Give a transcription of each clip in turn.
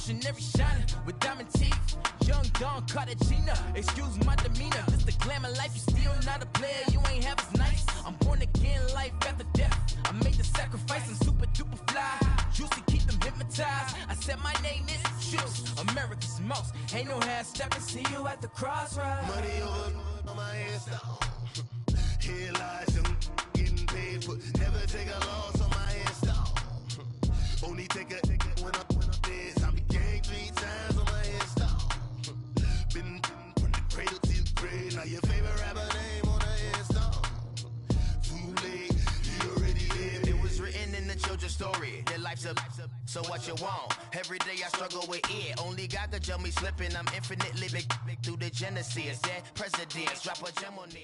Revolutionary shining with diamond teeth. Young Don Cartagena, excuse my demeanor. This the glamour life, you still not a player, you ain't half as nice. I'm born again, life after death. I made the sacrifice, I'm super duper fly. Juicy, keep them hypnotized. I said my name is Juice, America's most. Ain't no half stepping, see you at the crossroads. Money over on my headstone. Here lies them getting paid for. Never take a loss on my headstone. Only take a when I'm dead. I be gang 3 times on my headstone. Been from the cradle to the grave. Now your favorite rapper name on the headstone. Too late, he already lived. It was written in the children's story. Their life's a so what you want? Every day I struggle with it. Only God could tell me slipping. I'm infinitely big through the genesis. Dead presidents drop a gem on them.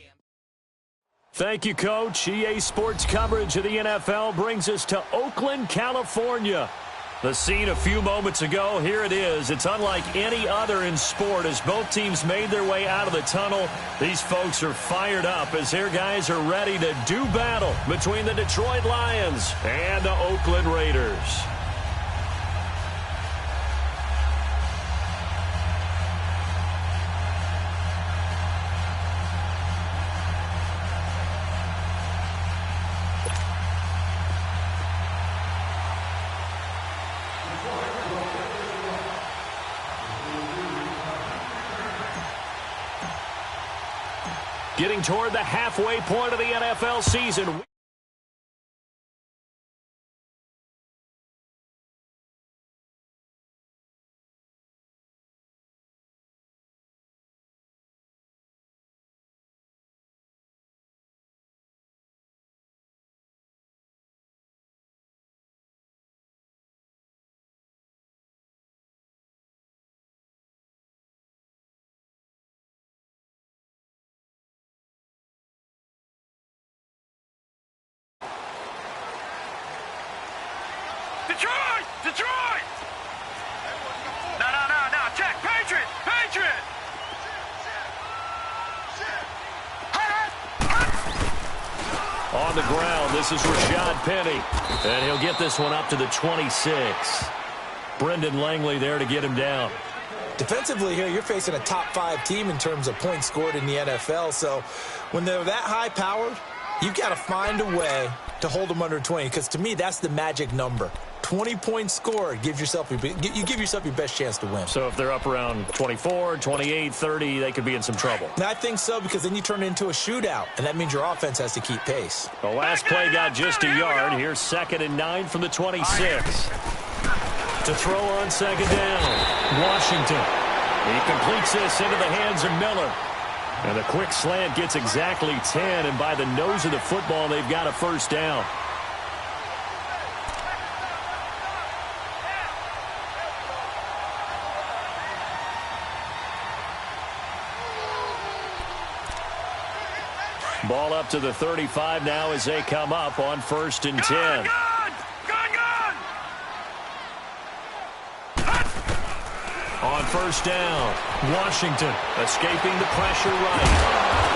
Thank you, Coach. EA Sports coverage of the NFL brings us to Oakland, California. The scene a few moments ago, here it is. It's unlike any other in sport as both teams made their way out of the tunnel. These folks are fired up as their guys are ready to do battle between the Detroit Lions and the Oakland Raiders. Getting toward the halfway point of the NFL season. Detroit! Detroit! No, Jack, Patriot! On the ground, this is Rashad Penny. And he'll get this one up to the 26. Brendan Langley there to get him down. Defensively here, you're facing a top-5 team in terms of points scored in the NFL. So when they're that high-powered, you've got to find a way to hold them under 20, because to me, that's the magic number. 20 points scored, you give yourself your best chance to win. So if they're up around 24, 28, 30, they could be in some trouble. And I think so, because then you turn it into a shootout, and that means your offense has to keep pace. The last play got just a yard. Here's 2nd and 9 from the 26. To throw on 2nd down, Washington. He completes this into the hands of Miller. And the quick slant gets exactly 10, and by the nose of the football, they've got a first down. Ball up to the 35 now as they come up on 1st and 10. On 1st down, Washington escaping the pressure right.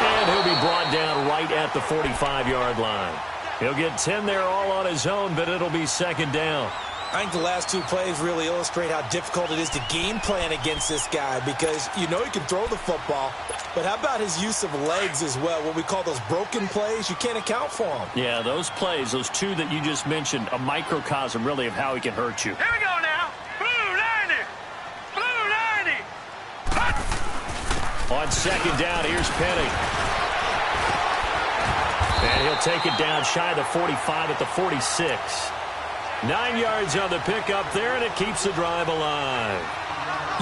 And he'll be brought down right at the 45-yard line. He'll get 10 there all on his own, but it'll be 2nd down. I think the last 2 plays really illustrate how difficult it is to game plan against this guy, because you know he can throw the football, but how about his use of legs as well? What we call those broken plays, you can't account for them. Yeah, those plays, those 2 that you just mentioned, a microcosm really of how he can hurt you. Here we go now. Blue 90. Blue 90. On 2nd down, here's Penny. And he'll take it down shy of the 45 at the 46. 9 yards on the pickup there, and it keeps the drive alive.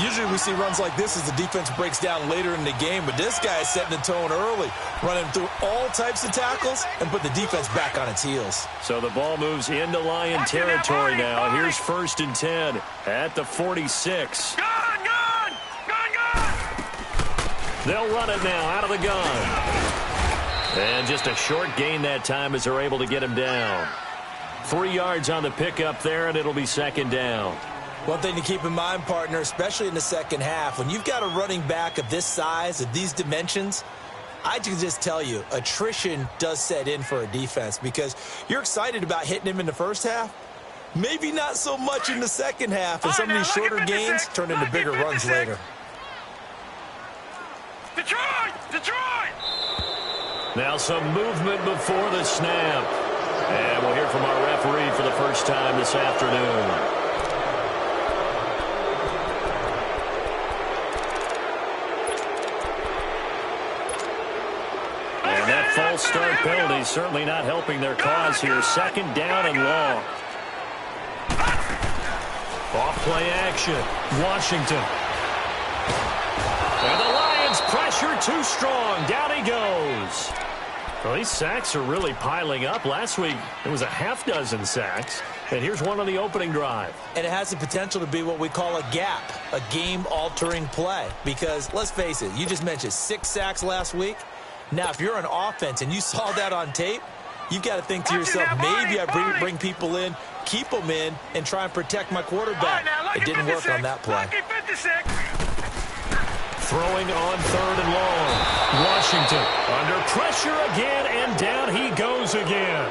Usually we see runs like this as the defense breaks down later in the game, but this guy is setting the tone early, running through all types of tackles and put the defense back on its heels. So the ball moves into Lion territory now. Here's 1st and 10 at the 46. Gun! They'll run it now out of the gun. And just a short gain that time as they're able to get him down. 3 yards on the pickup there, and it'll be 2nd down. One thing to keep in mind, partner, especially in the second half, when you've got a running back of this size, of these dimensions, I can just tell you, attrition does set in for a defense, because you're excited about hitting him in the first half. Maybe not so much in the second half, and some of these shorter gains turn into bigger runs later. Detroit! Detroit! Now some movement before the snap. And we'll hear from our referee for the first time this afternoon. And that false start penalty is certainly not helping their cause here. Second down and long. Off play action. Washington. And the Lions pressure too strong. Down he goes. Well, these sacks are really piling up. Last week, it was a half-dozen sacks. And here's one on the opening drive. And it has the potential to be what we call a gap, a game-altering play. Because, let's face it, you just mentioned 6 sacks last week. Now, if you're an offense and you saw that on tape, you've got to think to yourself, maybe I bring people in, keep them in, and try and protect my quarterback. It didn't work on that play. Throwing on third and long. Washington under pressure again, and down he goes again.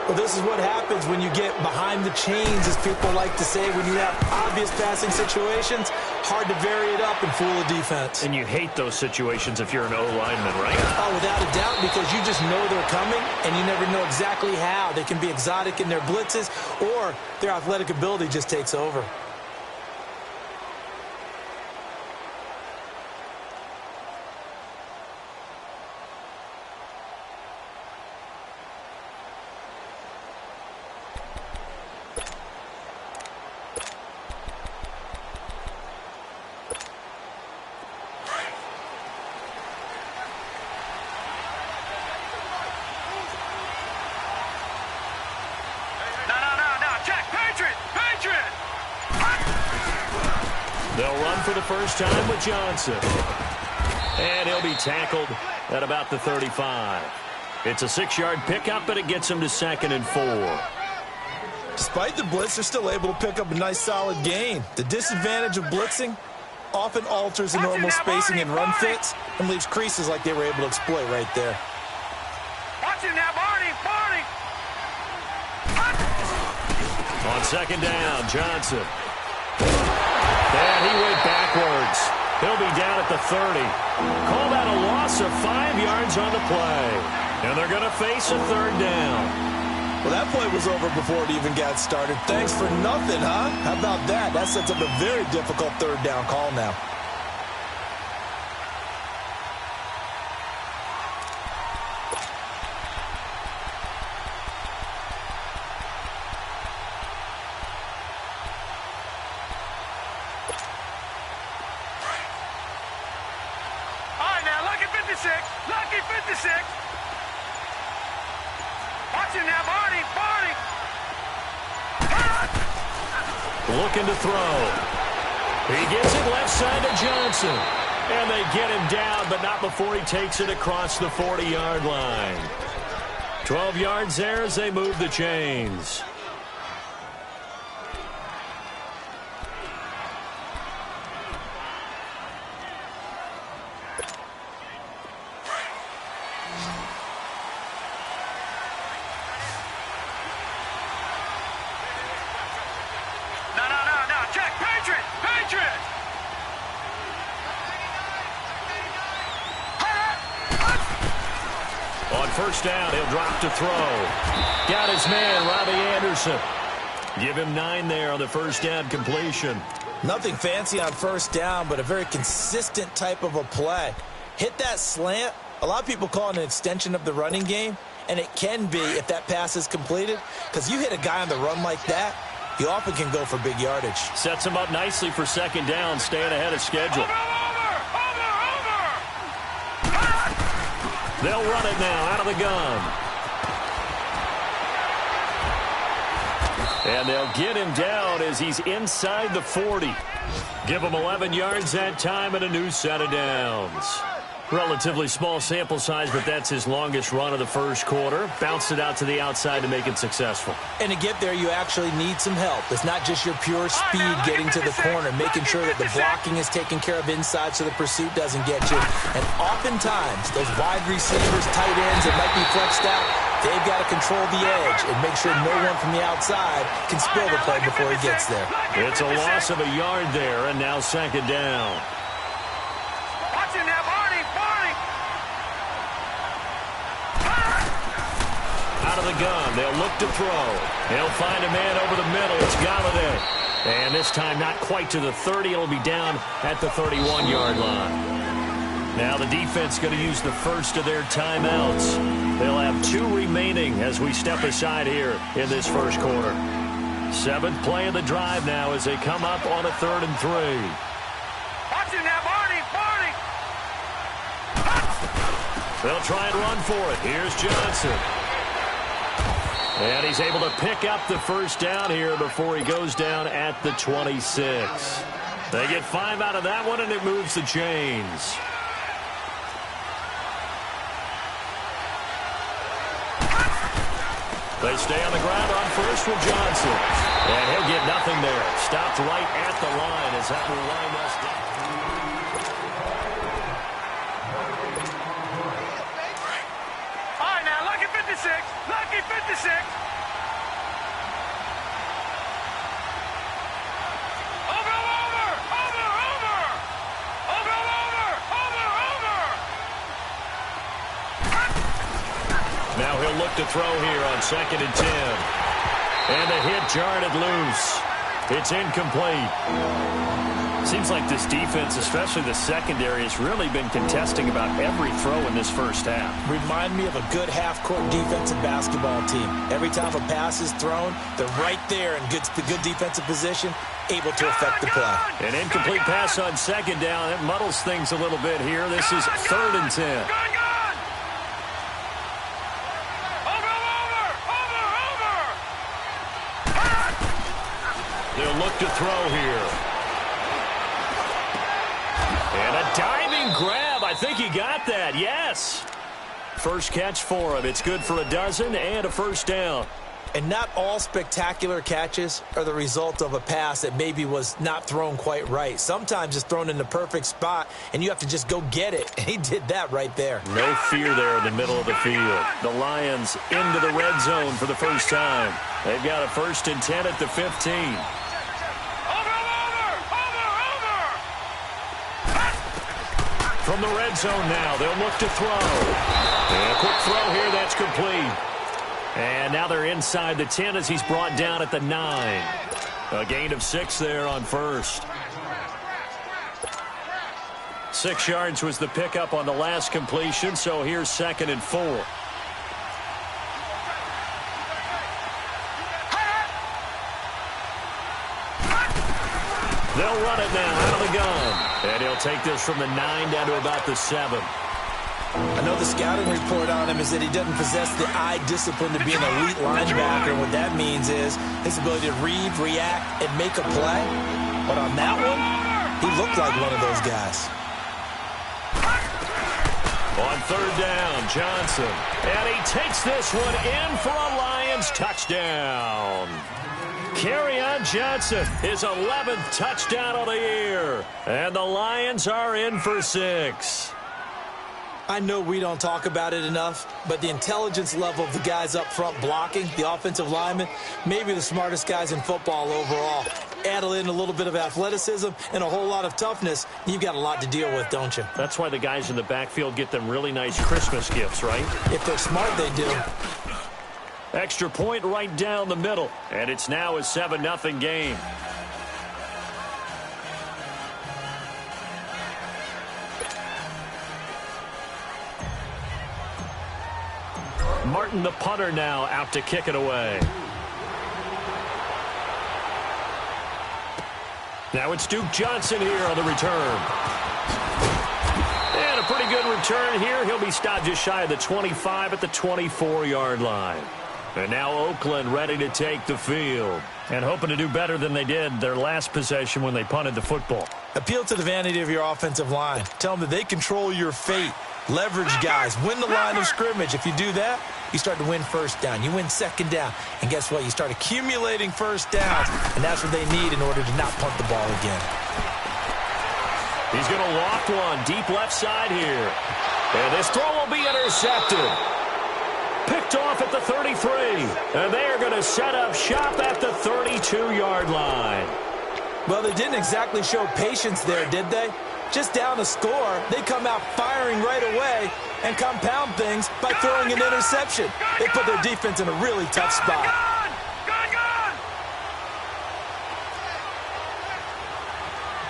Well, this is what happens when you get behind the chains, as people like to say, when you have obvious passing situations. Hard to vary it up and fool a defense. And you hate those situations if you're an O-lineman, right? Oh, without a doubt, because you just know they're coming, and you never know exactly how. They can be exotic in their blitzes, or their athletic ability just takes over. They'll run for the first time with Johnson. And he'll be tackled at about the 35. It's a 6-yard pickup, but it gets him to 2nd and 4. Despite the blitz, they're still able to pick up a nice, solid gain. The disadvantage of blitzing often alters the normal spacing and run fits and leaves creases like they were able to exploit right there. Watching now, Barney! On 2nd down, Johnson. And he went backwards. He'll be down at the 30. Call that a loss of 5 yards on the play. And they're going to face a 3rd down. Well, that play was over before it even got started. Thanks for nothing, huh? How about that? That sets up a very difficult 3rd down call now. Lucky 56. Watching now, Barney. Looking to throw. He gets it left side to Johnson. And they get him down, but not before he takes it across the 40-yard line. 12 yards there as they move the chains. On 1st down, he'll drop to throw. Got his man, Robbie Anderson. Give him 9 there on the 1st down completion. Nothing fancy on 1st down, but a very consistent type of a play. Hit that slant. A lot of people call it an extension of the running game, and it can be if that pass is completed, because you hit a guy on the run like that, he often can go for big yardage. Sets him up nicely for 2nd down, staying ahead of schedule. They'll run it now out of the gun. And they'll get him down as he's inside the 40. Give him 11 yards that time and a new set of downs. Relatively small sample size, but that's his longest run of the 1st quarter. Bounced it out to the outside to make it successful. And to get there, you actually need some help. It's not just your pure speed getting to the corner, making sure that the blocking is taken care of inside so the pursuit doesn't get you. And oftentimes, those wide receivers, tight ends that might be flexed out, They've got to control the edge and make sure no one from the outside can spill the play before he gets there. It's a loss of a yard there, and now second down. Watch him now, Barney. Out of the gun, they'll look to throw. He'll find a man over the middle. It's Galladay. And this time not quite to the 30. It'll be down at the 31-yard line. Now the defense going to use the first of their timeouts. They'll have 2 remaining as we step aside here in this first quarter. 7th play of the drive now as they come up on a 3rd and 3. Watch him now, Barney. They'll try and run for it. Here's Johnson. And he's able to pick up the first down here before he goes down at the 26. They get 5 out of that one, and it moves the chains. They stay on the ground on first with Johnson. And he'll get nothing there. Stopped right at the line as that will wind us down. All right, now, lucky 56. Lucky 56. Now he'll look to throw here on 2nd and 10. And the hit jarred it loose. It's incomplete. Seems like this defense, especially the secondary, has really been contesting about every throw in this first half. Remind me of a good half-court defensive basketball team. Every time a pass is thrown, they're right there in good defensive position, able to affect the play. An incomplete pass on 2nd down. It muddles things a little bit here. This is 3rd and 10. They'll look to throw here. And a diving grab. I think he got that. Yes. First catch for him. It's good for a dozen and a first down. And not all spectacular catches are the result of a pass that maybe was not thrown quite right. Sometimes it's thrown in the perfect spot, and you have to just go get it. And he did that right there. No fear there in the middle of the field. The Lions into the red zone for the first time. They've got a 1st and 10 at the 15. From the red zone now, they'll look to throw. And a quick throw here, that's complete. And now they're inside the 10 as he's brought down at the 9. A gain of 6 there on first. 6 yards was the pickup on the last completion, so here's 2nd and 4. They'll run it now out of the gun. And he'll take this from the 9 down to about the 7. I know the scouting report on him is that he doesn't possess the eye discipline to be an elite linebacker. And what that means is his ability to read, react, and make a play. But on that one, he looked like one of those guys. On 3rd down, Johnson. And he takes this one in for a Lions touchdown. Kerryon Johnson, his 11th touchdown of the year. And the Lions are in for 6. I know we don't talk about it enough, but the intelligence level of the guys up front blocking, the offensive linemen, maybe the smartest guys in football overall. Add in a little bit of athleticism and a whole lot of toughness, you've got a lot to deal with, don't you? That's why the guys in the backfield get them really nice Christmas gifts, right? If they're smart, they do. Extra point right down the middle, and it's now a 7-0 game. Martin, the punter, now out to kick it away. Now it's Duke Johnson here on the return. And a pretty good return here. He'll be stopped just shy of the 25 at the 24-yard line. And now Oakland ready to take the field and hoping to do better than they did their last possession when they punted the football. Appeal to the vanity of your offensive line. Tell them that they control your fate. Leverage guys. Win the line of scrimmage. If you do that, you start to win first down. You win second down. And guess what? You start accumulating first downs. And that's what they need in order to not punt the ball again. He's going to loft one deep left side here. And this throw will be intercepted. Picked off at the 33. And they are going to set up shop at the 32-yard line. Well, they didn't exactly show patience there, did they? Just down a score, they come out firing right away and compound things by throwing an interception. They put their defense in a really tough spot.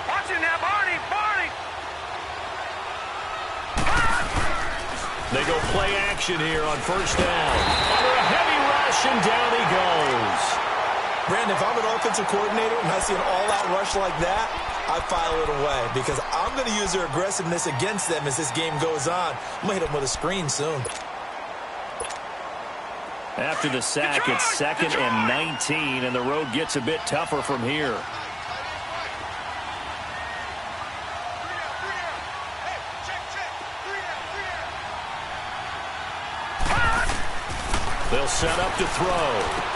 Watch it now, Barney. They go play action here on first down. Under a heavy rush, and down he goes. Brandon, if I'm an offensive coordinator and I see an all-out rush like that, I file it away because I'm going to use their aggressiveness against them as this game goes on. I'm going to hit them with a screen soon. After the sack, it's 2nd and 19, and the road gets a bit tougher from here. They'll set up to throw.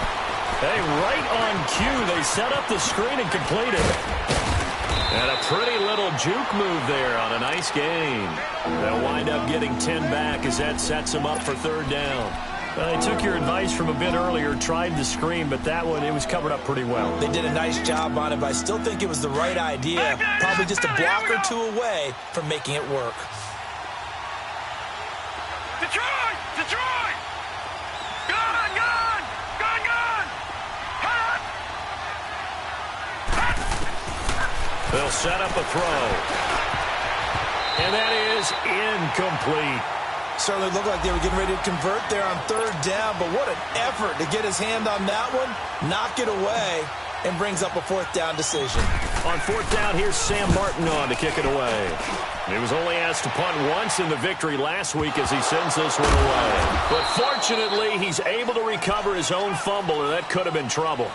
Hey, right on cue, they set up the screen and complete it. And a pretty little juke move there on a nice gain. They'll wind up getting 10 back as that sets them up for third down. They took your advice from a bit earlier, tried the screen, but that one, it was covered up pretty well. They did a nice job on it, but I still think it was the right idea. Probably just a block or two away from making it work. Detroit! They'll set up a throw. And that is incomplete. Certainly looked like they were getting ready to convert there on third down, but what an effort to get his hand on that one, knock it away, and brings up a fourth down decision. On fourth down, here's Sam Martin on to kick it away. He was only asked to punt once in the victory last week as he sends this one away. But fortunately, he's able to recover his own fumble, and that could have been trouble.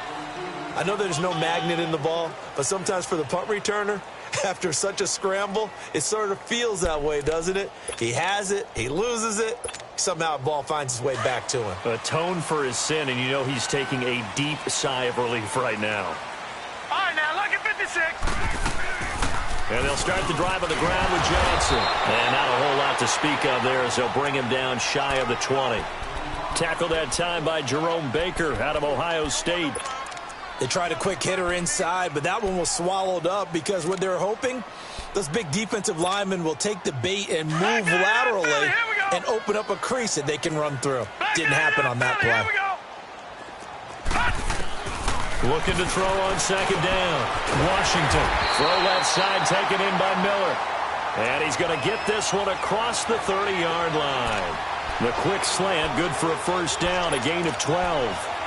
I know there's no magnet in the ball, but sometimes for the punt returner, after such a scramble, it sort of feels that way, doesn't it? He has it, he loses it, somehow the ball finds its way back to him. Atone for his sin, and you know he's taking a deep sigh of relief right now. All right, now, look at 56. And they'll start the drive on the ground with Johnson. And not a whole lot to speak of there as they'll bring him down shy of the 20. Tackled that time by Jerome Baker out of Ohio State. They tried a quick hitter inside, but that one was swallowed up because what they're hoping, those big defensive linemen will take the bait and move laterally and open up a crease that they can run through. Didn't happen on that play. Looking to throw on second down. Washington. Throw left side taken in by Miller. And he's going to get this one across the 30-yard line. The quick slant, good for a first down, a gain of 12.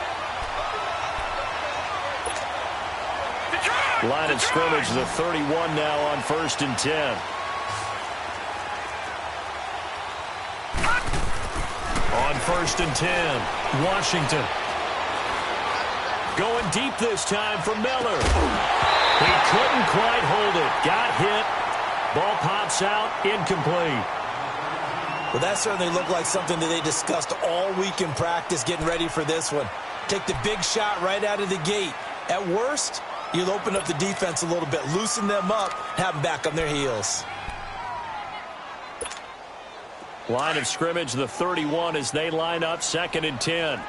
Line of scrimmage, the 31 now on 1st and 10. On 1st and 10, Washington. Going deep this time for Miller. He couldn't quite hold it. Got hit. Ball pops out, incomplete. Well, that certainly looked like something that they discussed all week in practice getting ready for this one. Take the big shot right out of the gate. At worst, you'll open up the defense a little bit, loosen them up, have them back on their heels. Line of scrimmage, the 31 as they line up 2nd and 10.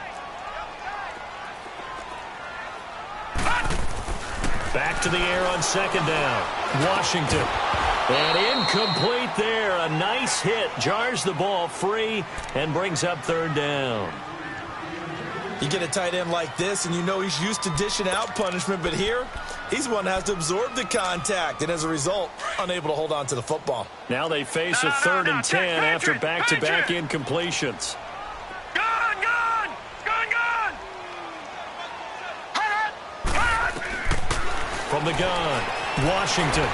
Back to the air on second down. Washington. And incomplete there. A nice hit. Jars the ball free and brings up third down. You get a tight end like this, and you know he's used to dishing out punishment, but here, he's the one that has to absorb the contact, and as a result, unable to hold on to the football. Now they face a 3rd and 10 after back-to-back incompletions. From the gun, Washington.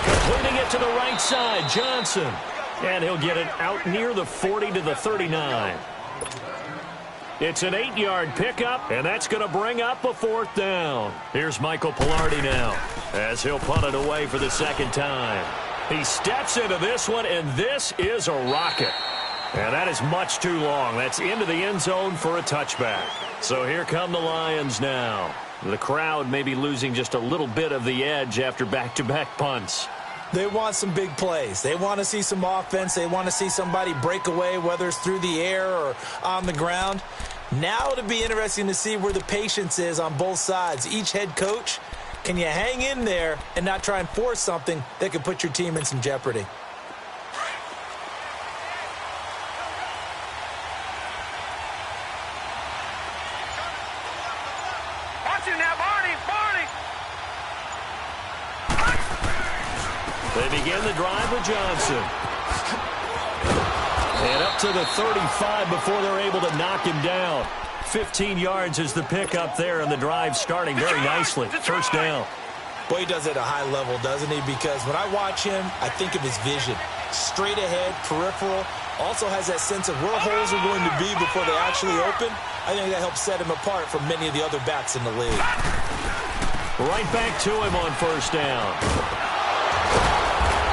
Completing it to the right side, Johnson. And he'll get it out near the 40 to the 39. It's an 8-yard pickup, and that's going to bring up a 4th down. Here's Michael Pilardi now as he'll punt it away for the 2nd time. He steps into this one, and this is a rocket. And that is much too long. That's into the end zone for a touchback. So here come the Lions now. The crowd may be losing just a little bit of the edge after back-to-back punts. They want some big plays. They want to see some offense. They want to see somebody break away, whether it's through the air or on the ground. Now it'll be interesting to see where the patience is on both sides. Each head coach, can you hang in there and not try and force something that could put your team in some jeopardy? They begin the drive with Johnson. And up to the 35 before they're able to knock him down. 15 yards is the pickup there, and the drive starting very nicely. First down. Boy, he does it at a high level, doesn't he? Because when I watch him, I think of his vision. Straight ahead, peripheral. Also has that sense of where holes are going to be before they actually open. I think that helps set him apart from many of the other backs in the league. Right back to him on first down.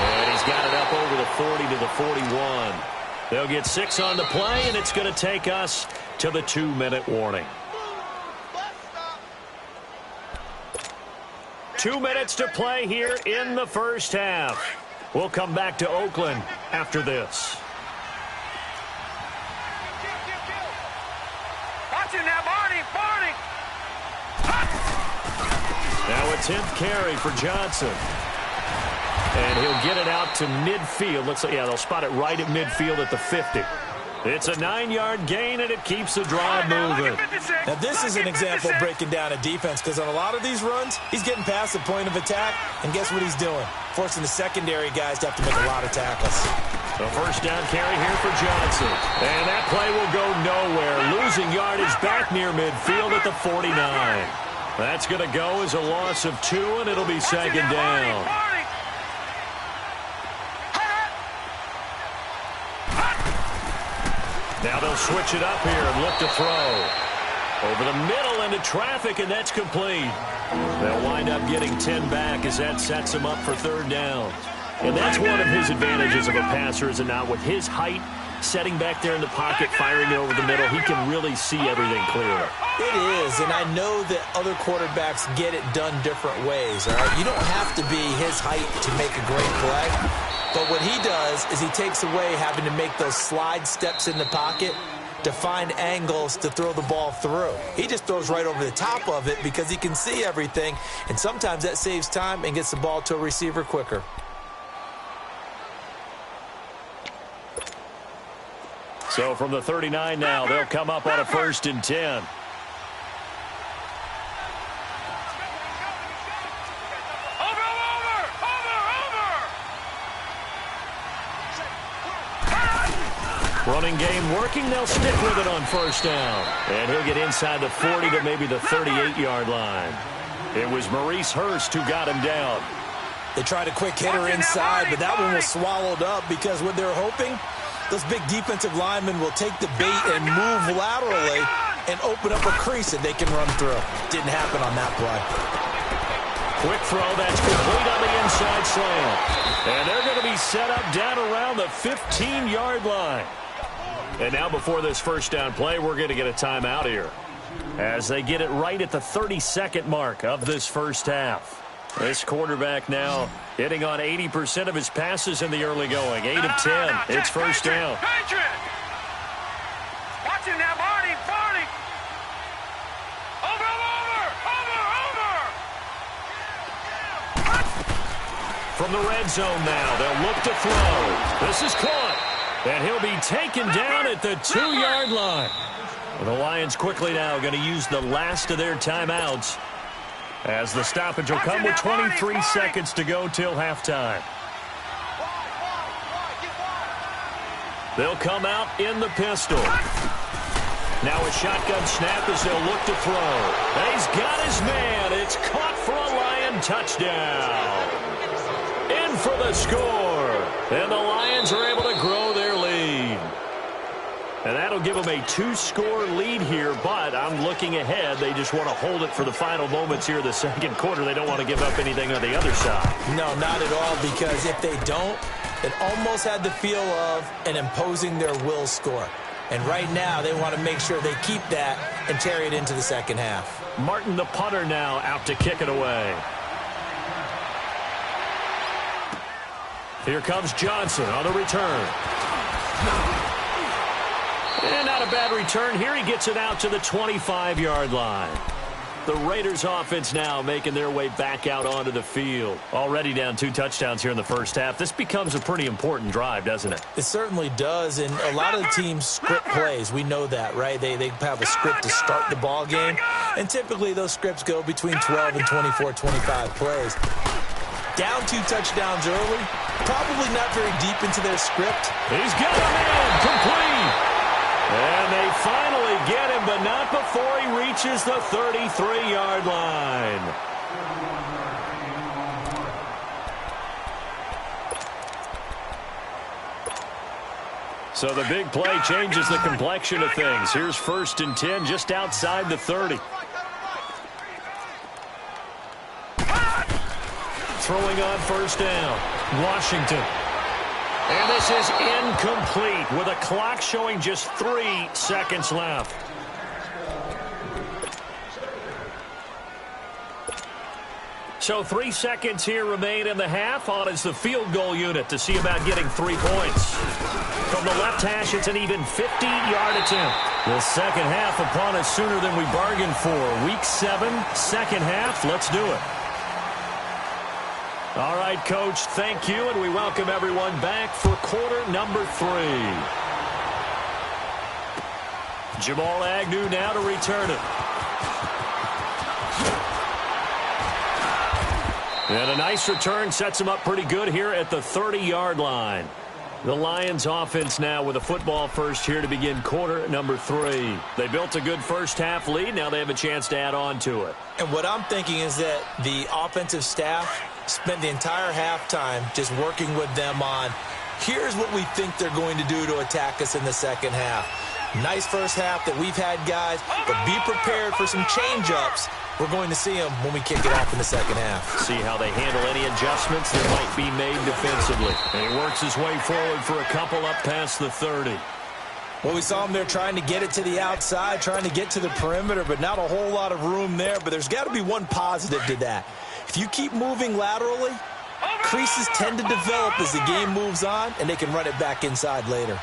And he's got it up over the 40 to the 41. They'll get 6 on the play, and it's going to take us to the 2-minute warning. 2 minutes to play here in the first half. We'll come back to Oakland after this. Watch it now, Barney. Now a 10th carry for Johnson. And he'll get it out to midfield. Looks like, yeah, they'll spot it right at midfield at the 50. It's a 9-yard gain, and it keeps the drive moving. Now, this is an example breaking down a defense, because on a lot of these runs, he's getting past the point of attack, and guess what he's doing? Forcing the secondary guys to have to make a lot of tackles. The first down carry here for Johnson. And that play will go nowhere. Losing yardage back near midfield at the 49. That's going to go as a loss of 2, and it'll be second down. Now they'll switch it up here and look to throw. Over the middle into traffic, and that's complete. They'll wind up getting 10 back as that sets them up for third down. And that's one of his advantages of a passer, is it not? With his height, setting back there in the pocket, firing it over the middle, he can really see everything clearly. It is, and I know that other quarterbacks get it done different ways, all right? You don't have to be his height to make a great play. But what he does is he takes away having to make those slide steps in the pocket to find angles to throw the ball through. He just throws right over the top of it because he can see everything, and sometimes that saves time and gets the ball to a receiver quicker. So from the 39 now, they'll come up on a 1st and 10. Running game working. They'll stick with it on first down. And he'll get inside the 40 to maybe the 38-yard line. It was Maurice Hurst who got him down. They tried a quick hitter inside, but that one was swallowed up because what they're hoping, those big defensive linemen will take the bait and move laterally and open up a crease that they can run through. Didn't happen on that play. Quick throw, that's complete on the inside slant. And they're going to be set up down around the 15-yard line. And now before this first down play, we're going to get a timeout here as they get it right at the 32nd mark of this first half. This quarterback now hitting on 80% of his passes in the early going. 8 of 10. It's first down. Watch it now, Barney. Over. From the red zone now, they'll look to throw. This is caught. And he'll be taken down at the 2-yard line. The Lions quickly now going to use the last of their timeouts as the stoppage will come with 23 seconds to go till halftime. They'll come out in the pistol. Now a shotgun snap as they'll look to throw. He's got his man. It's caught for a Lion touchdown. In for the score. And the Lions are able to grow their lead. And that'll give them a 2-score lead here, but I'm looking ahead. They just want to hold it for the final moments here of the second quarter. They don't want to give up anything on the other side. No, not at all, because if they don't, it almost had the feel of an imposing their will score. And right now, they want to make sure they keep that and carry it into the second half. Martin, the punter, now out to kick it away. Here comes Johnson on the return. And not a bad return here. He gets it out to the 25-yard line. The Raiders offense now making their way back out onto the field. Already down 2 touchdowns here in the first half. This becomes a pretty important drive, doesn't it? It certainly does, and a lot of the teams script plays. We know that, right? They have a script to start the ball game, and typically those scripts go between 12 and 24, 25 plays. Down 2 touchdowns early, probably not very deep into their script. He's got a man complete. And they finally get him, but not before he reaches the 33-yard line. So the big play changes the complexion of things. Here's 1st and 10 just outside the 30. Throwing on 1st down, Washington. And this is incomplete with a clock showing just 3 seconds left. So 3 seconds here remain in the half. On is the field goal unit to see about getting 3 points. From the left hash, it's an even 50-yard attempt. The second half upon us sooner than we bargained for. Week 7, second half. Let's do it. All right, Coach, thank you, and we welcome everyone back for quarter number 3. Jamal Agnew now to return it. And a nice return sets him up pretty good here at the 30-yard line. The Lions offense now with a football first here to begin quarter number 3. They built a good first half lead. Now they have a chance to add on to it. And what I'm thinking is that the offensive staff spent the entire halftime just working with them on, here's what we think they're going to do to attack us in the second half. Nice first half that we've had, guys, but be prepared for some change-ups. We're going to see them when we kick it off in the second half. See how they handle any adjustments that might be made defensively. And he works his way forward for a couple up past the 30. Well, we saw him there trying to get it to the outside, trying to get to the perimeter, but not a whole lot of room there. But there's got to be one positive to that. If you keep moving laterally, creases tend to develop as the game moves on, and they can run it back inside later.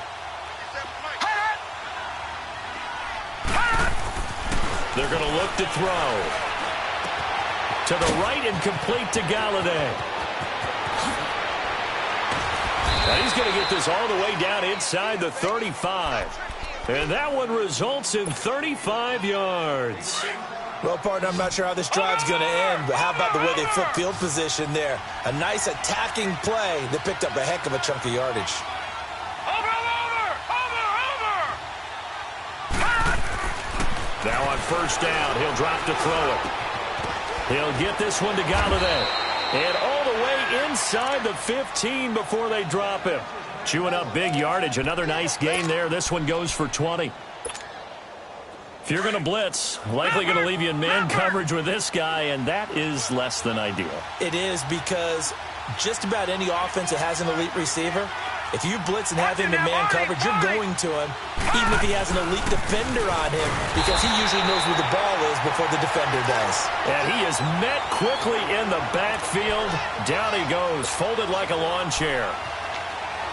They're going to look to throw. To the right and complete to Galladay. Now he's going to get this all the way down inside the 35. And that one results in 35 yards. Well, partner, I'm not sure how this drive's going to end, but how about the way they flip field position there? A nice attacking play that picked up a heck of a chunk of yardage. Now on 1st down, he'll drop to throw it. He'll get this one to Galladay. And all the way inside the 15 before they drop him. Chewing up big yardage. Another nice gain there. This one goes for 20. If you're going to blitz, likely going to leave you in man coverage with this guy, and that is less than ideal. It is, because just about any offense that has an elite receiver, if you blitz and have him in man coverage, you're going to him, even if he has an elite defender on him, because he usually knows where the ball is before the defender does. And he is met quickly in the backfield. Down he goes, folded like a lawn chair.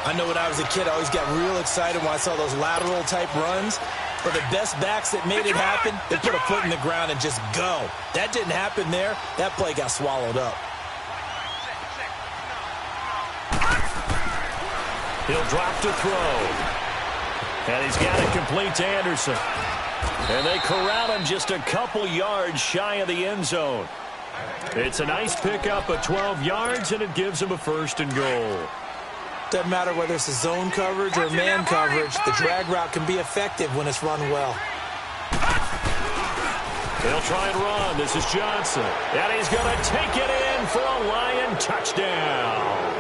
I know when I was a kid, I always got real excited when I saw those lateral-type runs. For the best backs that made it happen, they put a foot in the ground and just go. That didn't happen there. That play got swallowed up. He'll drop to throw. And he's got it complete to Anderson. And they corral him just a couple yards shy of the end zone. It's a nice pickup of 12 yards, and it gives him a 1st and goal. Doesn't matter whether it's a zone coverage or man coverage, the drag route can be effective when it's run well. They'll try and run. This is Johnson. And he's going to take it in for a Lion touchdown.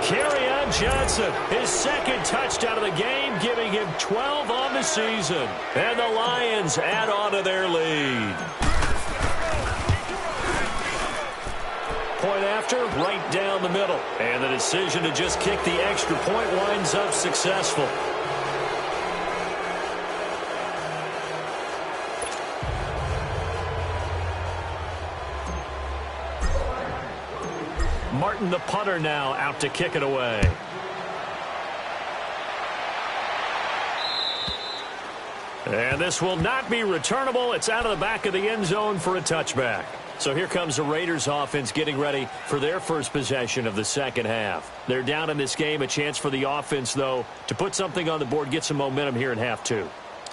Kerryon Johnson, his 2nd touchdown of the game, giving him 12 on the season. And the Lions add on to their lead. Point after, right down the middle. And the decision to just kick the extra point winds up successful. Martin, the punter, now out to kick it away. And this will not be returnable. It's out of the back of the end zone for a touchback. So here comes the Raiders offense getting ready for their first possession of the second half. They're down in this game. A chance for the offense, though, to put something on the board, get some momentum here in half two.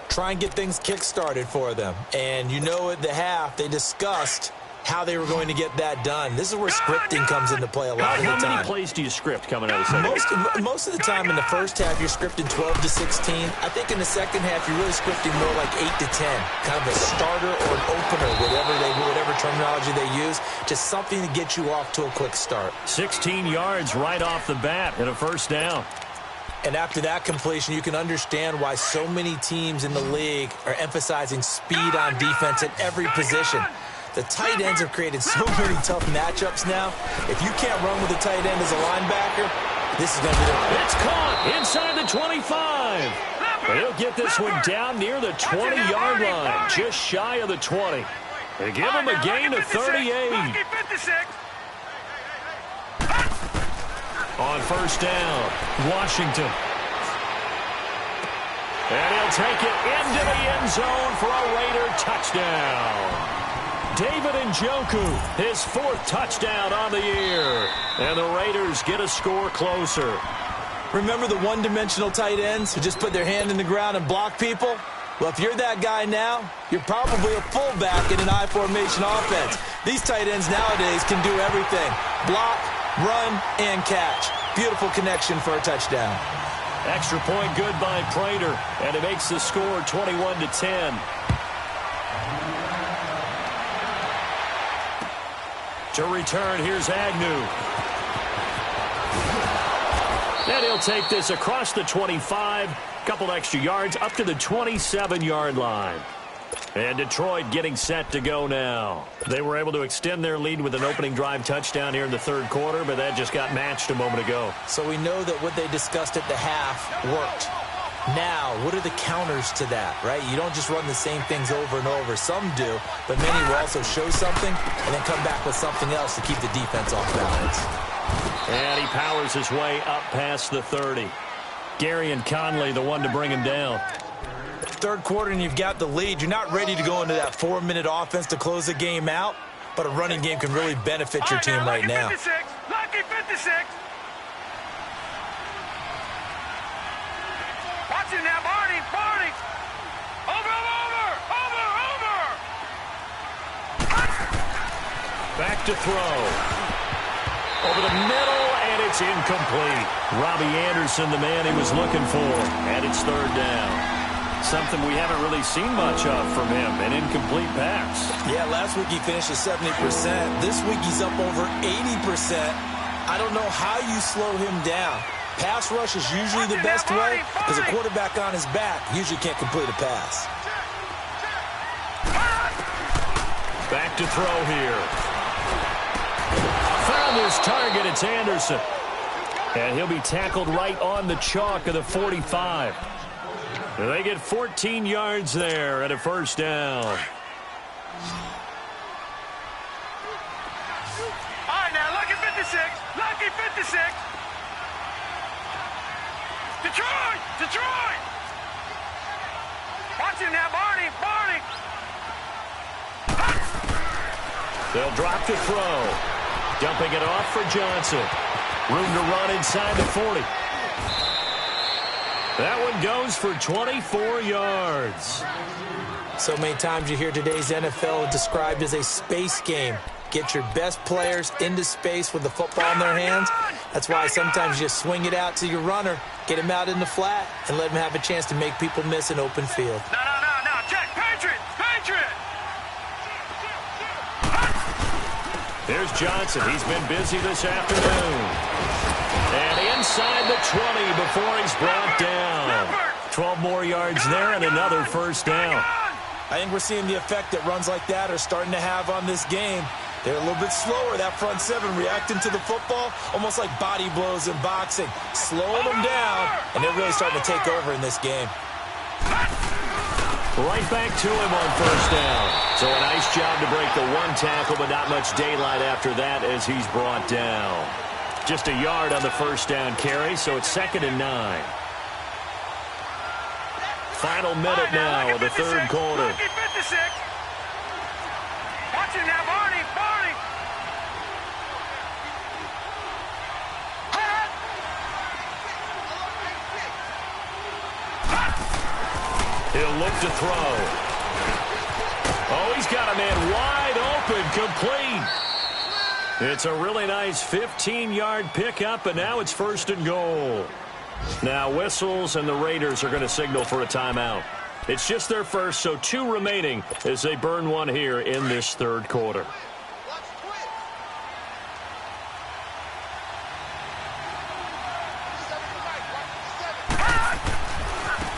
Try and get things kick-started for them. And you know at the half, they discussed how they were going to get that done. This is where scripting comes into play a lot of the time. How many plays do you script coming out of the second half? Most of the time in the first half, you're scripting 12 to 16. I think in the second half, you're really scripting more like 8 to 10. Kind of a starter or an opener, whatever terminology they use. Just something to get you off to a quick start. 16 yards right off the bat and a first down. And after that completion, you can understand why so many teams in the league are emphasizing speed on defense at every position. The tight ends have created so many tough matchups now. If you can't run with a tight end as a linebacker, this is going to be the... It's caught inside the 25. He'll get this one down near the 20-yard line, just shy of the 20. They give him a gain of 38. On first down, Washington. And he'll take it into the end zone for a Raider touchdown. David Njoku, his fourth touchdown on the year. And the Raiders get a score closer. Remember the one-dimensional tight ends who just put their hand in the ground and block people? Well, if you're that guy now, you're probably a fullback in an I-formation offense. These tight ends nowadays can do everything. Block, run, and catch. Beautiful connection for a touchdown. Extra point good by Prater, and it makes the score 21-10. To return, here's Agnew. And he'll take this across the 25, couple extra yards, up to the 27-yard line. And Detroit getting set to go now. They were able to extend their lead with an opening drive touchdown here in the third quarter, but that just got matched a moment ago. So we know that what they discussed at the half worked. Now, what are the counters to that, right? You don't just run the same things over and over. Some do, but many will also show something and then come back with something else to keep the defense off balance. And he powers his way up past the 30. Gary and Conley, the one to bring him down. Third quarter and you've got the lead. You're not ready to go into that 4-minute offense to close the game out, but a running game can really benefit your team right now. Lucky 56. Watch it now, Barney. Over. Back to throw. Over the middle, and it's incomplete. Robbie Anderson, the man he was looking for, and it's third down. Something we haven't really seen much of from him, an incomplete pass. Yeah, last week he finished at 70%. This week he's up over 80%. I don't know how you slow him down. Pass rush is usually the best way because a quarterback on his back usually can't complete a pass. Back to throw here. Found his target. It's Anderson. And he'll be tackled right on the chalk of the 45. They get 14 yards there at a first down. All right, now, lucky 56. Lucky 56. Detroit. Watch him now, Barney. They'll drop the throw. Dumping it off for Johnson. Room to run inside the 40. That one goes for 24 yards. So many times you hear today's NFL described as a space game. Get your best players into space with the football in their hands. That's why sometimes you just swing it out to your runner, get him out in the flat, and let him have a chance to make people miss an open field. No. Check. Patriot. Here's Johnson. He's been busy this afternoon. And inside the 20 before he's brought down. 12 more yards there and another first down. I think we're seeing the effect that runs like that are starting to have on this game. They're a little bit slower, that front seven, reacting to the football, almost like body blows in boxing. Slowing them down, and they're really starting to take over in this game. Right back to him on first down. So a nice job to break the one tackle, but not much daylight after that as he's brought down. Just a yard on the first down carry, so it's 2nd and 9. Final minute now of the third quarter. Lucky 56. Watch it now, Barney. Barney. He'll look to throw. Oh, he's got a man wide open, complete. It's a really nice 15-yard pickup, and now it's 1st and goal. Now whistles, and the Raiders are going to signal for a timeout. It's just their first, so 2 remaining as they burn one here in this third quarter.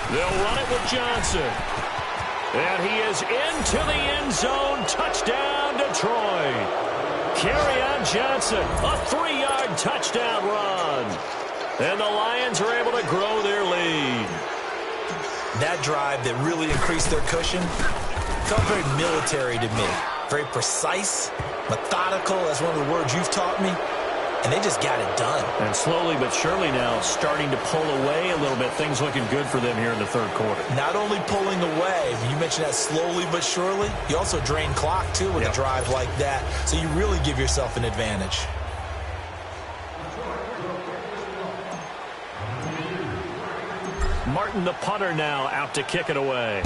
They'll run it with Johnson. And he is into the end zone. Touchdown, Detroit. Kerryon Johnson, a 3-yard touchdown run. And the Lions are able to grow their lead. That drive that really increased their cushion felt very military to me. Very precise, methodical. That's one of the words you've taught me. And they just got it done. And slowly but surely now starting to pull away a little bit. Things looking good for them here in the third quarter. Not only pulling away, you mentioned that slowly but surely, you also drain clock, too, with a drive like that. So you really give yourself an advantage. Martin, the punter, now out to kick it away.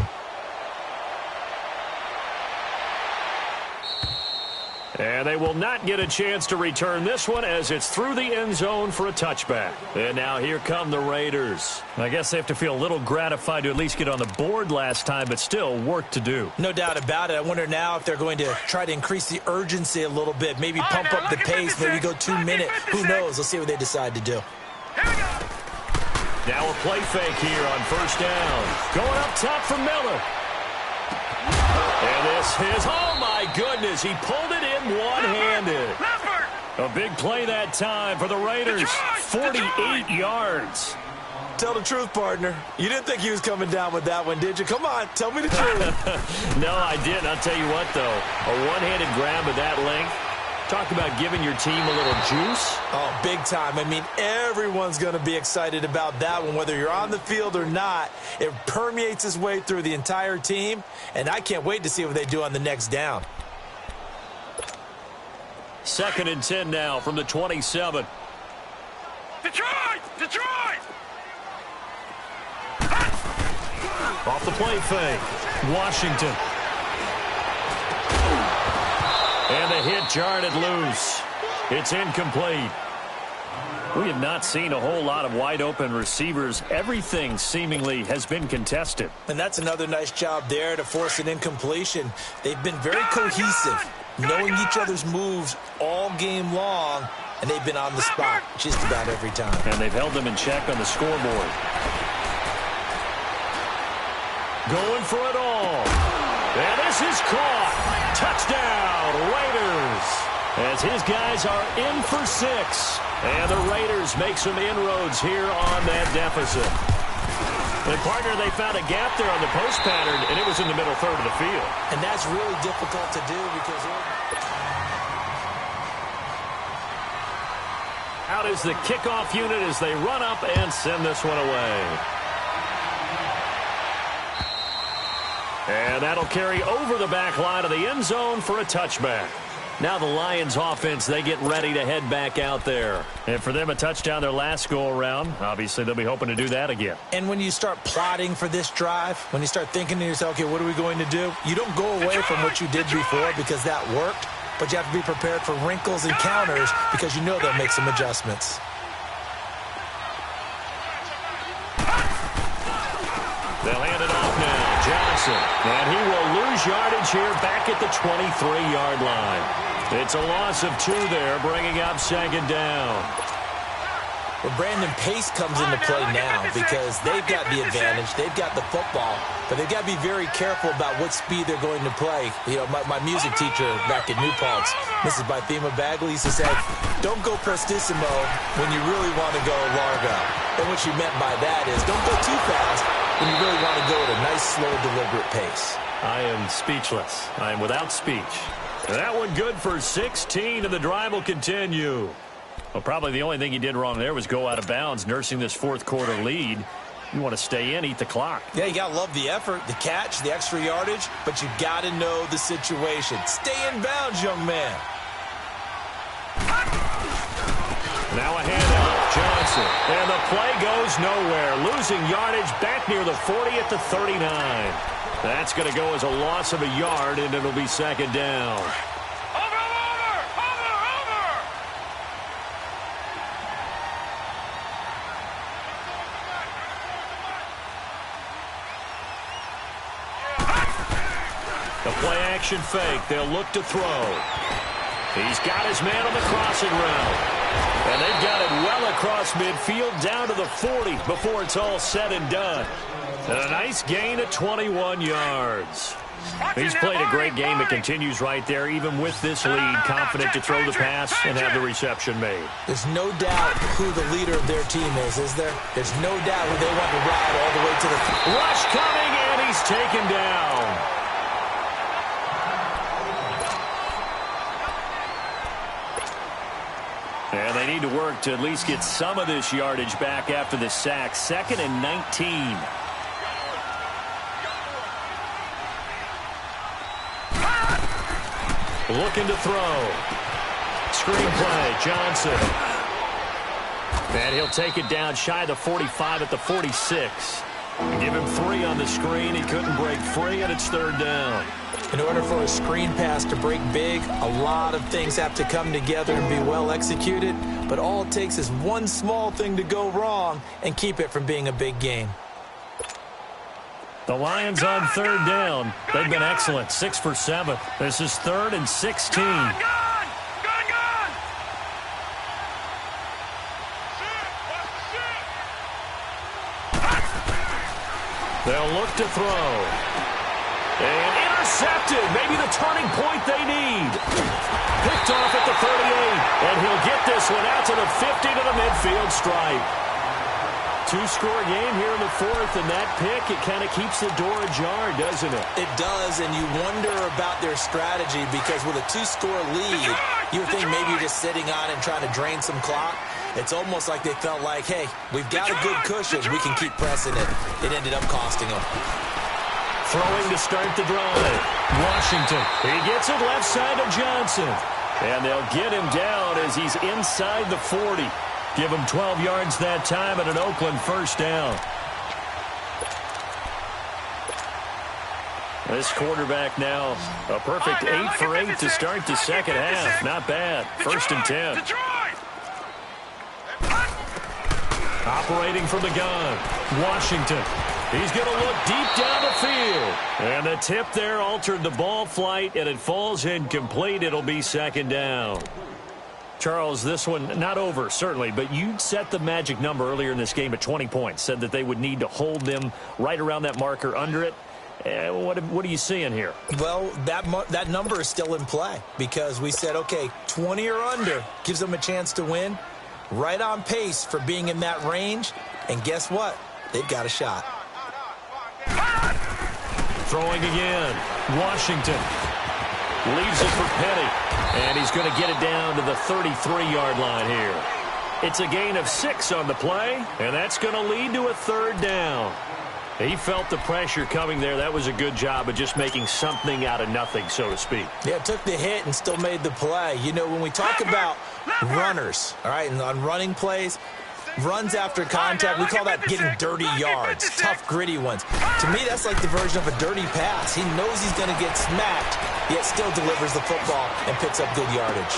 And they will not get a chance to return this one as it's through the end zone for a touchback. And now here come the Raiders. I guess they have to feel a little gratified to at least get on the board last time, but still work to do. No doubt about it. I wonder now if they're going to try to increase the urgency a little bit, maybe pump up the pace, maybe go 2 minute. Who knows? Let's see what they decide to do. Now a play fake here on first down. Going up top for Miller. And this is, oh my goodness, he pulled it in one-handed. A big play that time for the Raiders, 48 yards. Tell the truth, partner. You didn't think he was coming down with that one, did you? Come on, tell me the truth. No, I didn't. I'll tell you what, though, a one-handed grab of that length. Talk about giving your team a little juice. Oh, big time. I mean, everyone's going to be excited about that one, whether you're on the field or not. It permeates its way through the entire team, and I can't wait to see what they do on the next down. 2nd and 10 now from the 27. Detroit! Detroit! Off the play fake. Washington. And the hit jarred it loose. It's incomplete. We have not seen a whole lot of wide-open receivers. Everything seemingly has been contested. And that's another nice job there to force an incompletion. They've been very cohesive, knowing each other's moves all game long, and they've been on the spot just about every time. And they've held them in check on the scoreboard. Going for it all. And this is caught. Touchdown, Raiders. As his guys are in for 6. And the Raiders make some inroads here on that deficit. And partner, they found a gap there on the post pattern, and it was in the middle third of the field. And that's really difficult to do because... Out is the kickoff unit as they run up and send this one away. And that'll carry over the back line of the end zone for a touchback. Now the Lions offense, they get ready to head back out there. And for them, a touchdown their last go-around. Obviously, they'll be hoping to do that again. And when you start plotting for this drive, when you start thinking to yourself, okay, what are we going to do? You don't go away from what you did before because that worked, but you have to be prepared for wrinkles and counters because you know they'll make some adjustments. They'll hand it off now. Johnson. And he will lose yardage here back at the 23-yard line. It's a loss of 2 there, bringing up 2nd down. Well, Brandon, pace comes into play now because they've got the advantage. They've got the football, but they've got to be very careful about what speed they're going to play. You know, my music teacher back at New Paltz, Mrs. Bythema Bagley, used to say, don't go prestissimo when you really want to go largo. And what she meant by that is don't go too fast when you really want to go at a nice, slow, deliberate pace. I am speechless. I am without speech. And that one good for 16, and the drive will continue. Well, probably the only thing he did wrong there was go out of bounds, nursing this fourth quarter lead. You want to stay in, eat the clock. Yeah, you got to love the effort, the catch, the extra yardage, but you got to know the situation. Stay in bounds, young man. Now a handout, Johnson. And the play goes nowhere. Losing yardage back near the 40 at the 39. That's going to go as a loss of a yard, and it'll be second down. The play-action fake. They'll look to throw. He's got his man on the crossing route. And they've got it well across midfield down to the 40 before it's all said and done. And a nice gain of 21 yards. He's played a great game. It continues right there, even with this lead, confident to throw the pass and have the reception made. There's no doubt who the leader of their team is there? There's no doubt who they want to ride all the way to the... Rush coming, and he's taken down. And they need to work to at least get some of this yardage back after the sack. 2nd and 19. Looking to throw. Screen play, Johnson. And he'll take it down shy of the 45 at the 46. Give him 3 on the screen. He couldn't break free, and it's 3rd down. In order for a screen pass to break big, a lot of things have to come together and be well executed. But all it takes is one small thing to go wrong and keep it from being a big game. The Lions on 3rd down. They've been excellent. 6 for 7. This is 3rd and 16. They'll look to throw. And intercepted. Maybe the turning point they need. Picked off at the 38. And he'll get this one out to the 50 to the midfield stripe. 2-score game here in the 4th, and that pick, it kind of keeps the door ajar, doesn't it? It does, and you wonder about their strategy because with a 2-score lead, you would think maybe you're just sitting on and trying to drain some clock. It's almost like they felt like, hey, we've got a good cushion. We can keep pressing it. It ended up costing them. Throwing to start the drive. Washington. He gets it left side of Johnson. And they'll get him down as he's inside the 40. Give him 12 yards that time at an Oakland 1st down. This quarterback now a perfect 8 for 8 to start the second half. Not bad. 1st and 10. Operating from the gun. Washington. He's going to look deep down the field. And the tip there altered the ball flight, and it falls incomplete. It'll be 2nd down. Charles, this one not over, certainly, but you set the magic number earlier in this game at 20 points, said that they would need to hold them right around that marker under it. What are you seeing here? Well, that number is still in play because we said, okay, 20 or under gives them a chance to win. Right on pace for being in that range, and guess what? They've got a shot. Throwing again. Washington leaves it for Petty. And he's going to get it down to the 33-yard line here. It's a gain of 6 on the play, and that's going to lead to a 3rd down. He felt the pressure coming there. That was a good job of just making something out of nothing, so to speak. Yeah, took the hit and still made the play. You know, when we talk about runners, all right, and on running plays, runs after contact, we call that getting dirty yards, tough, gritty ones. To me, that's like the version of a dirty pass. He knows he's going to get smacked, yet still delivers the football and picks up good yardage.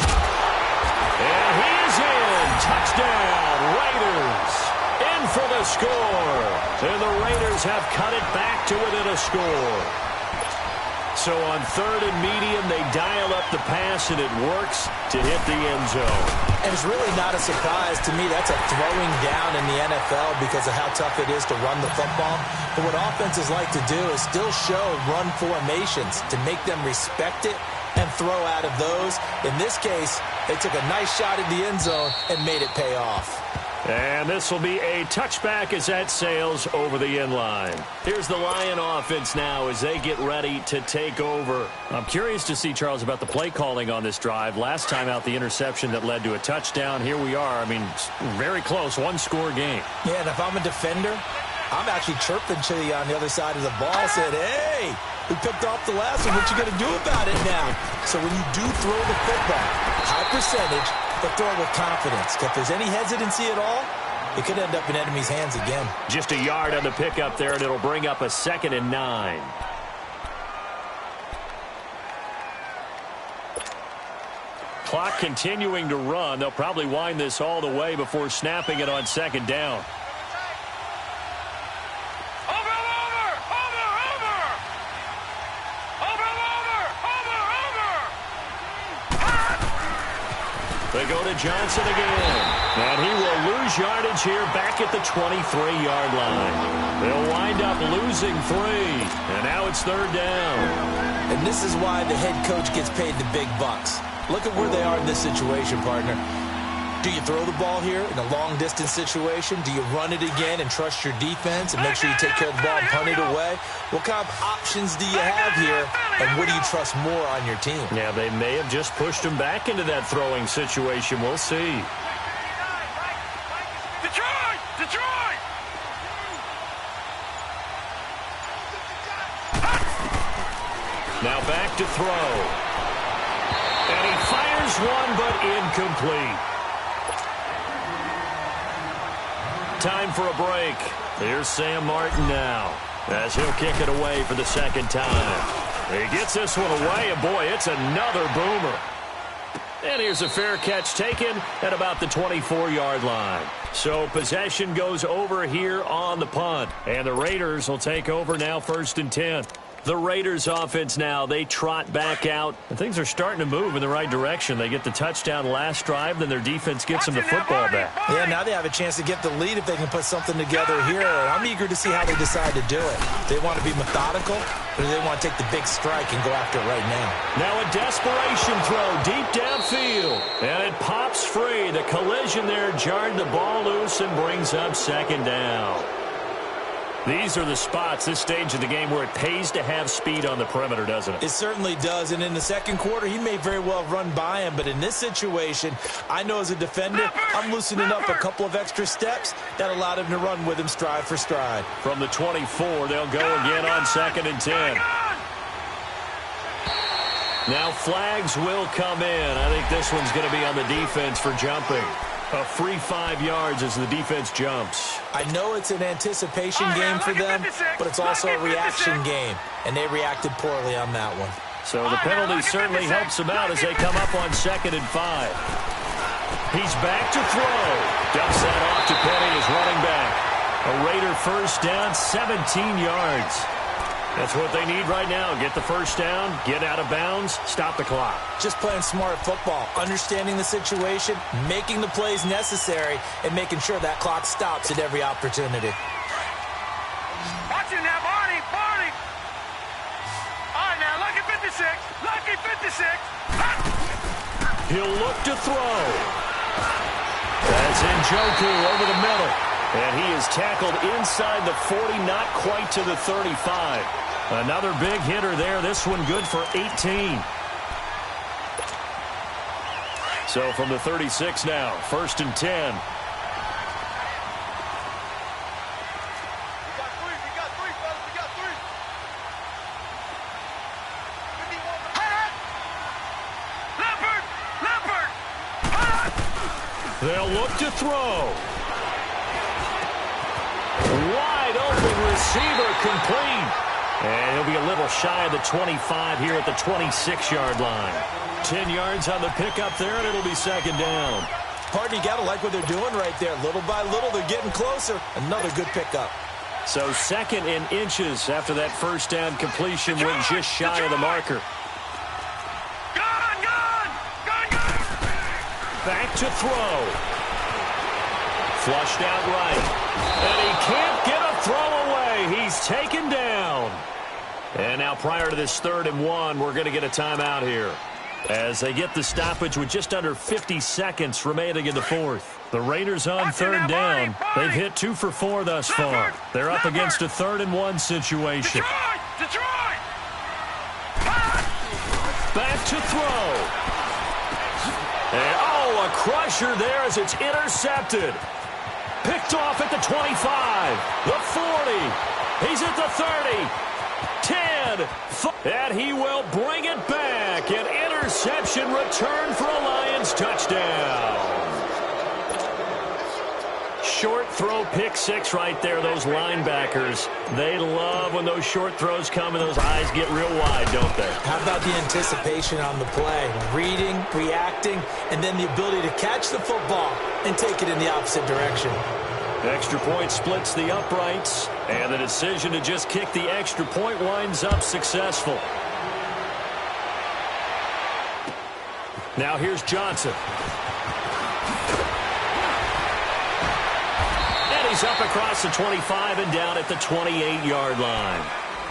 And he is in. Touchdown, Raiders. In for the score. And the Raiders have cut it back to within a score. So on 3rd and medium, they dial up the pass, and it works to hit the end zone. And it's really not a surprise to me. That's a throwing down in the NFL because of how tough it is to run the football. But what offenses like to do is still show run formations to make them respect it and throw out of those. In this case, they took a nice shot in the end zone and made it pay off. And this will be a touchback as that sails over the end line. Here's the Lion offense now as they get ready to take over. I'm curious to see, Charles, about the play calling on this drive. Last time out, the interception that led to a touchdown. Here we are. I mean, very close, one-score game. Yeah, and if I'm a defender, I'm actually chirping Chili on the other side of the ball, said, hey, we picked off the last one. What you going to do about it now? So when you do throw the football, high percentage, but throw it with confidence. If there's any hesitancy at all, it could end up in enemy's hands again. Just a yard on the pickup there, and it'll bring up a 2nd and 9. Clock continuing to run. They'll probably wind this all the way before snapping it on 2nd down. They go to Johnson again. And he will lose yardage here back at the 23-yard line. They'll wind up losing 3. And now it's 3rd down. And this is why the head coach gets paid the big bucks. Look at where they are in this situation, partner. Do you throw the ball here in a long-distance situation? Do you run it again and trust your defense and make sure you take care of the ball and punt it away? What kind of options do you have here, and what do you trust more on your team? Yeah, they may have just pushed him back into that throwing situation. We'll see. Detroit! Detroit! Now back to throw. And he fires one, but incomplete. Time for a break. Here's Sam Martin now as he'll kick it away for the 2nd time. He gets this one away, and boy, it's another boomer. And here's a fair catch taken at about the 24-yard line. So possession goes over here on the punt. And the Raiders will take over now, 1st and 10. The Raiders offense now, they trot back out. And things are starting to move in the right direction. They get the touchdown last drive, then their defense gets them the football back. Yeah, now they have a chance to get the lead if they can put something together here. I'm eager to see how they decide to do it. They want to be methodical, or do they want to take the big strike and go after it right now? Now a desperation throw deep downfield. And it pops free. The collision there jarred the ball loose and brings up 2nd down. These are the spots, this stage of the game, where it pays to have speed on the perimeter, doesn't it? It certainly does, and in the 2nd quarter, he may very well run by him, but in this situation, I know as a defender, I'm loosening up a couple of extra steps that allowed him to run with him stride for stride. From the 24, they'll go again on 2nd and 10. Now flags will come in. I think this one's going to be on the defense for jumping. A free 5 yards as the defense jumps. I know it's an anticipation game for them, but it's also a reaction game, and they reacted poorly on that one. So the penalty certainly helps them out as they come up on 2nd and 5. He's back to throw. Dumps that off to Penny as running back. A Raider 1st down, 17 yards. That's what they need right now. Get the 1st down, get out of bounds, stop the clock. Just playing smart football, understanding the situation, making the plays necessary, and making sure that clock stops at every opportunity. Watch it now, Barney! Barney! All right, now, lucky 56. Lucky 56. He'll look to throw. That's Njoku over the middle. And he is tackled inside the 40, not quite to the 35. Another big hitter there. This one good for 18. So from the 36 now, 1st and 10. They'll look to throw. Wide open receiver complete. And he'll be a little shy of the 25 here at the 26-yard line. 10 yards on the pickup there, and it'll be 2nd down. Partner, you got to like what they're doing right there. Little by little, they're getting closer. Another good pickup. So 2nd and inches after that 1st down completion went just shy of the marker. Back to throw. Flushed out right. And he can't get a throw away. He's taken down. And now prior to this 3rd and 1, we're going to get a timeout here. as they get the stoppage with just under 50 seconds remaining in the fourth. The Raiders on third down. They've hit 2 for 4 thus far. They're up against a 3rd-and-1 situation. Detroit! Back to throw. And, a crusher there as it's intercepted. Picked off at the 25, the 40. He's at the 30, 10, and he will bring it back. An interception return for a Lions touchdown. Short throw, pick 6 right there. Those linebackers, they love when those short throws come and those eyes get real wide, don't they? How about the anticipation on the play? Reading, reacting, and then the ability to catch the football and take it in the opposite direction. Extra point splits the uprights, and the decision to just kick the extra point winds up successful. Now here's Johnson. He's up across the 25 and down at the 28-yard line.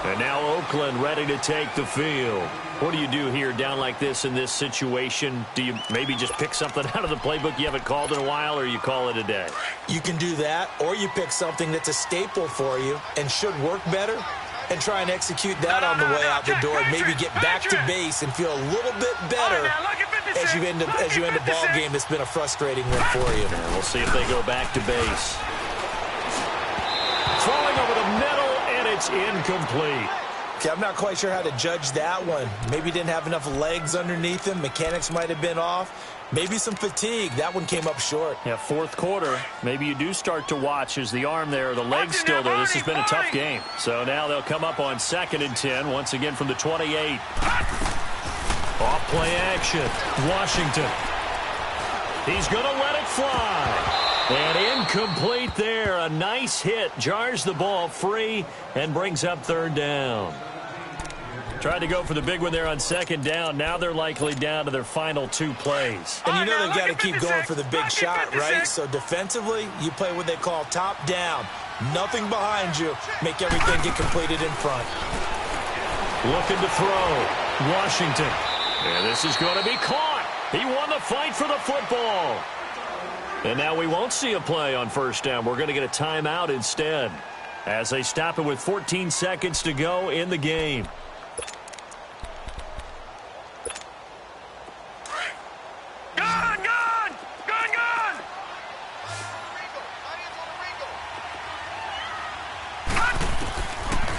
And now Oakland ready to take the field. What do you do here down like this in this situation? Do you maybe just pick something out of the playbook you haven't called in a while, or you call it a day? You can do that, or you pick something that's a staple for you and should work better and try and execute that on the way out the door and maybe get back to base and feel a little bit better as you end a ball game that's been a frustrating one for you. And we'll see if they go back to base. Throwing over the middle, and it's incomplete. Okay, I'm not quite sure how to judge that one. Maybe didn't have enough legs underneath him. Mechanics might have been off. Maybe some fatigue. That one came up short. Yeah, fourth quarter, maybe you do start to watch as the arm there, the leg's still there. This has been a tough game. So now they'll come up on 2nd and 10, once again from the 28. Off play action. Washington. He's going to let it fly. And incomplete there. A nice hit. Jars the ball free and brings up 3rd down. Tried to go for the big one there on 2nd down. Now they're likely down to their final 2 plays. And you know they've got to keep going for the big shot, right? So defensively, you play what they call top down. Nothing behind you. Make everything get completed in front. Looking to throw. Washington. And this is going to be caught. He won the fight for the football. And now we won't see a play on 1st down. We're going to get a timeout instead as they stop it with 14 seconds to go in the game. Gun!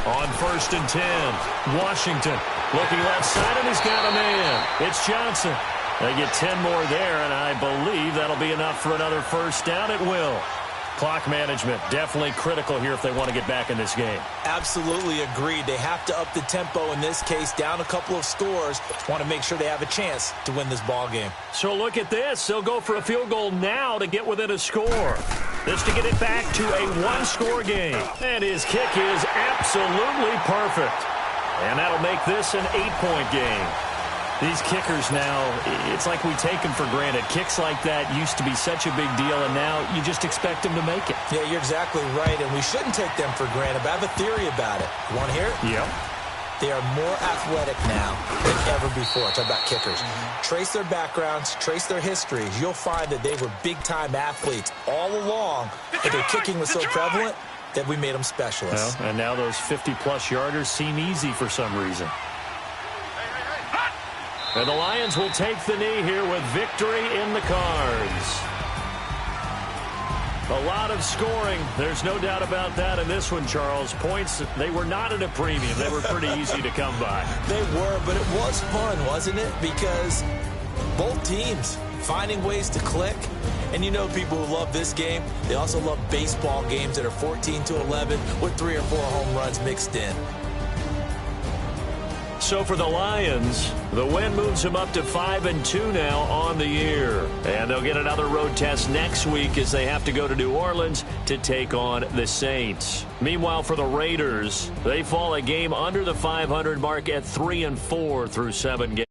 On 1st and 10, Washington looking left side, and he's got a man. It's Johnson. They get 10 more there, and I believe that'll be enough for another 1st down. It will. Clock management, definitely critical here if they want to get back in this game. Absolutely agreed. They have to up the tempo in this case, down a couple of scores. Want to make sure they have a chance to win this ball game. So look at this. They'll go for a field goal now to get within a score. This to get it back to a 1-score game. And his kick is absolutely perfect. And that'll make this an 8-point game. These kickers now, it's like we take them for granted. Kicks like that used to be such a big deal, and now you just expect them to make it. Yeah, you're exactly right, and we shouldn't take them for granted, but I have a theory about it. You want to hear it? Yep. They are more athletic now than ever before. Talk about kickers. Trace their backgrounds, trace their histories. You'll find that they were big-time athletes all along, but their kicking was so prevalent that we made them specialists. Well, and now those 50-plus yarders seem easy for some reason. And the Lions will take the knee here with victory in the cards. A lot of scoring. There's no doubt about that in this one, Charles. Points, they were not at a premium. They were pretty easy to come by. They were, but it was fun, wasn't it? Because both teams finding ways to click. And you know people who love this game, they also love baseball games that are 14-11 with 3 or 4 home runs mixed in. So for the Lions, the win moves them up to 5-2 now on the year. And they'll get another road test next week as they have to go to New Orleans to take on the Saints. Meanwhile, for the Raiders, they fall a game under the 500 mark at 3-4 through 7 games.